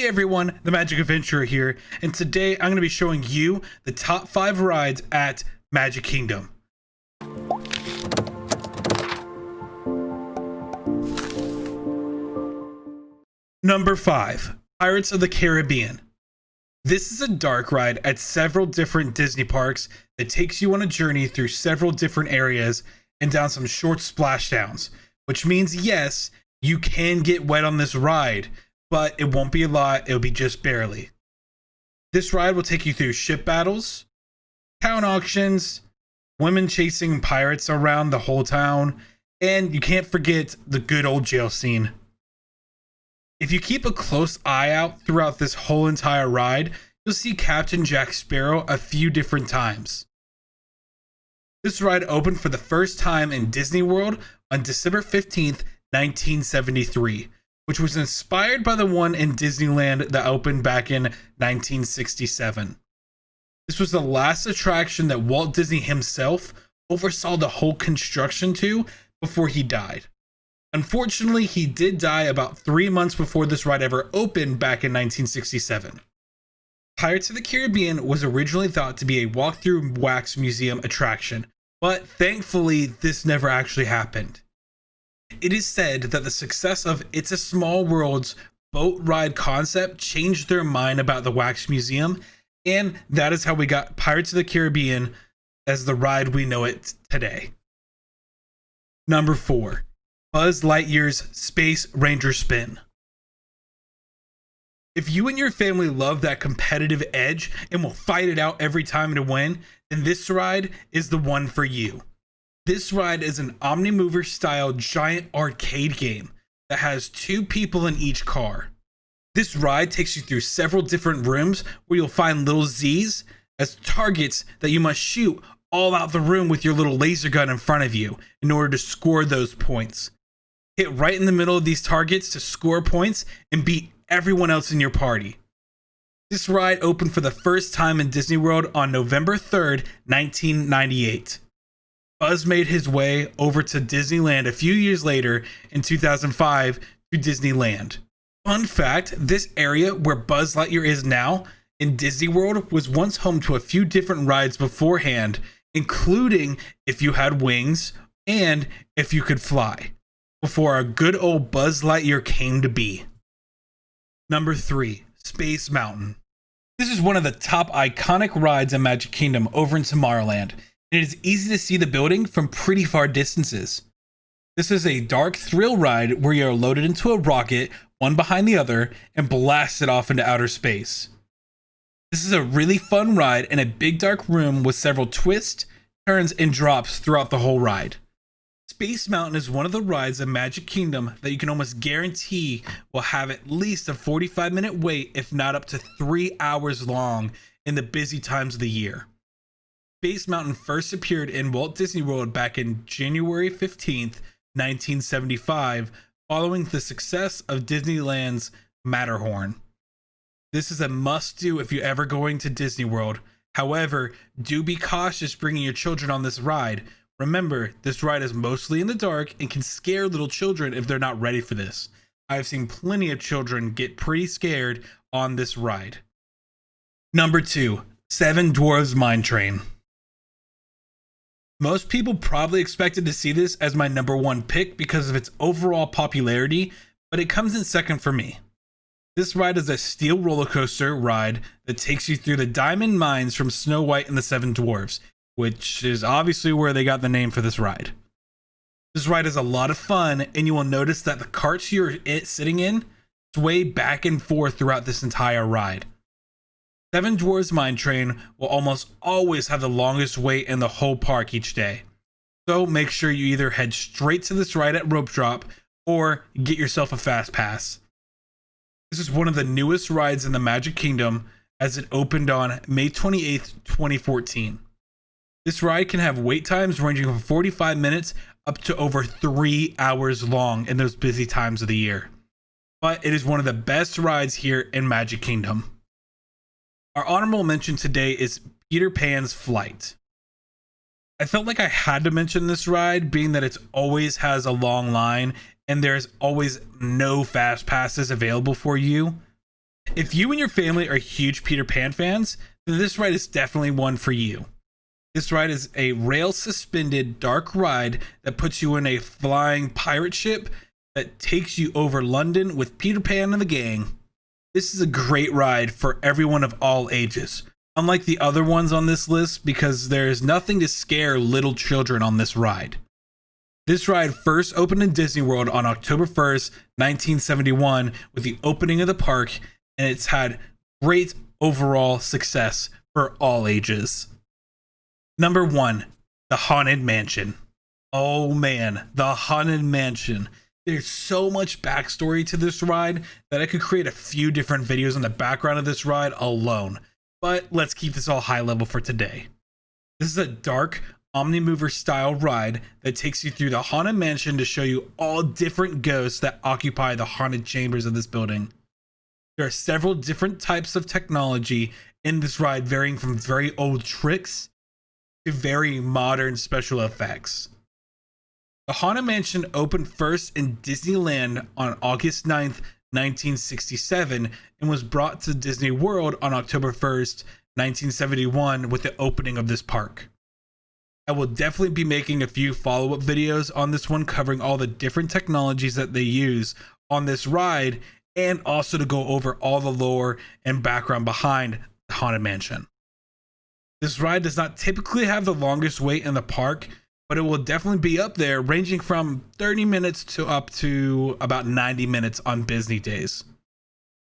Hey everyone, the Magic Adventurer here, and today I'm going to be showing you the top 5 rides at Magic Kingdom. Number 5, Pirates of the Caribbean. This is a dark ride at several different Disney parks that takes you on a journey through several different areas and down some short splashdowns, which means yes, you can get wet on this ride, but it won't be a lot, it'll be just barely. This ride will take you through ship battles, town auctions, women chasing pirates around the whole town, and you can't forget the good old jail scene. If you keep a close eye out throughout this whole entire ride, you'll see Captain Jack Sparrow a few different times. This ride opened for the first time in Disney World on December 15th, 1973. Which was inspired by the one in Disneyland that opened back in 1967. This was the last attraction that Walt Disney himself oversaw the whole construction to before he died. Unfortunately, he did die about 3 months before this ride ever opened back in 1967. Pirates of the Caribbean was originally thought to be a walk-through wax museum attraction, but thankfully this never actually happened. It is said that the success of It's a Small World's boat ride concept changed their mind about the Wax Museum, and that is how we got Pirates of the Caribbean as the ride we know it today. Number 4, Buzz Lightyear's Space Ranger Spin. If you and your family love that competitive edge and will fight it out every time to win, then this ride is the one for you. This ride is an Omnimover style giant arcade game that has 2 people in each car. This ride takes you through several different rooms where you'll find little Z's as targets that you must shoot all out the room with your little laser gun in front of you in order to score those points. Hit right in the middle of these targets to score points and beat everyone else in your party. This ride opened for the first time in Disney World on November 3rd, 1998. Buzz made his way over to Disneyland a few years later in 2005 to Disneyland. Fun fact, this area where Buzz Lightyear is now in Disney World was once home to a few different rides beforehand, including If You Had Wings and If You Could Fly, before our good old Buzz Lightyear came to be. Number 3, Space Mountain. This is one of the top iconic rides in Magic Kingdom over in Tomorrowland. It is easy to see the building from pretty far distances. This is a dark thrill ride where you are loaded into a rocket, one behind the other, and blasted off into outer space. This is a really fun ride in a big dark room with several twists, turns, and drops throughout the whole ride. Space Mountain is one of the rides in Magic Kingdom that you can almost guarantee will have at least a 45-minute wait, if not up to 3 hours long in the busy times of the year. Space Mountain first appeared in Walt Disney World back in January 15th, 1975, following the success of Disneyland's Matterhorn. This is a must-do if you're ever going to Disney World. However, do be cautious bringing your children on this ride. Remember, this ride is mostly in the dark and can scare little children if they're not ready for this. I've seen plenty of children get pretty scared on this ride. Number 2, Seven Dwarfs Mine Train. Most people probably expected to see this as my number 1 pick because of its overall popularity, but it comes in second for me. This ride is a steel roller coaster ride that takes you through the diamond mines from Snow White and the Seven Dwarfs, which is obviously where they got the name for this ride. This ride is a lot of fun, and you will notice that the carts you're sitting in sway back and forth throughout this entire ride. Seven Dwarfs Mine Train will almost always have the longest wait in the whole park each day. So make sure you either head straight to this ride at Rope Drop or get yourself a fast pass. This is one of the newest rides in the Magic Kingdom as it opened on May 28th, 2014. This ride can have wait times ranging from 45 minutes up to over 3 hours long in those busy times of the year. But it is one of the best rides here in Magic Kingdom. Our honorable mention today is Peter Pan's Flight. I felt like I had to mention this ride, being that it always has a long line and there's always no fast passes available for you. If you and your family are huge Peter Pan fans, then this ride is definitely one for you. This ride is a rail-suspended dark ride that puts you in a flying pirate ship that takes you over London with Peter Pan and the gang. This is a great ride for everyone of all ages, unlike the other ones on this list, because there is nothing to scare little children on this ride. This ride first opened in Disney World on October 1st, 1971 with the opening of the park, and it's had great overall success for all ages. Number 1, the Haunted Mansion. Oh man, the Haunted Mansion. There's so much backstory to this ride that I could create a few different videos on the background of this ride alone, but let's keep this all high level for today. This is a dark Omnimover style ride that takes you through the Haunted Mansion to show you all different ghosts that occupy the haunted chambers of this building. There are several different types of technology in this ride, varying from very old tricks to very modern special effects. The Haunted Mansion opened first in Disneyland on August 9th, 1967, and was brought to Disney World on October 1st, 1971 with the opening of this park. I will definitely be making a few follow-up videos on this one, covering all the different technologies that they use on this ride, and also to go over all the lore and background behind the Haunted Mansion. This ride does not typically have the longest wait in the park, but it will definitely be up there, ranging from 30 minutes to up to about 90 minutes on busy days.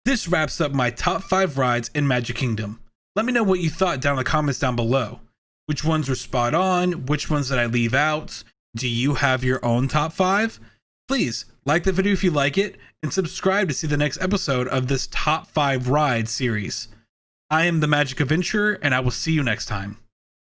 This wraps up my top 5 rides in Magic Kingdom. Let me know what you thought down in the comments down below. Which ones were spot on? Which ones did I leave out? Do you have your own top 5? Please like the video if you like it, and subscribe to see the next episode of this top 5 ride series. I am the Magic Adventurer, and I will see you next time.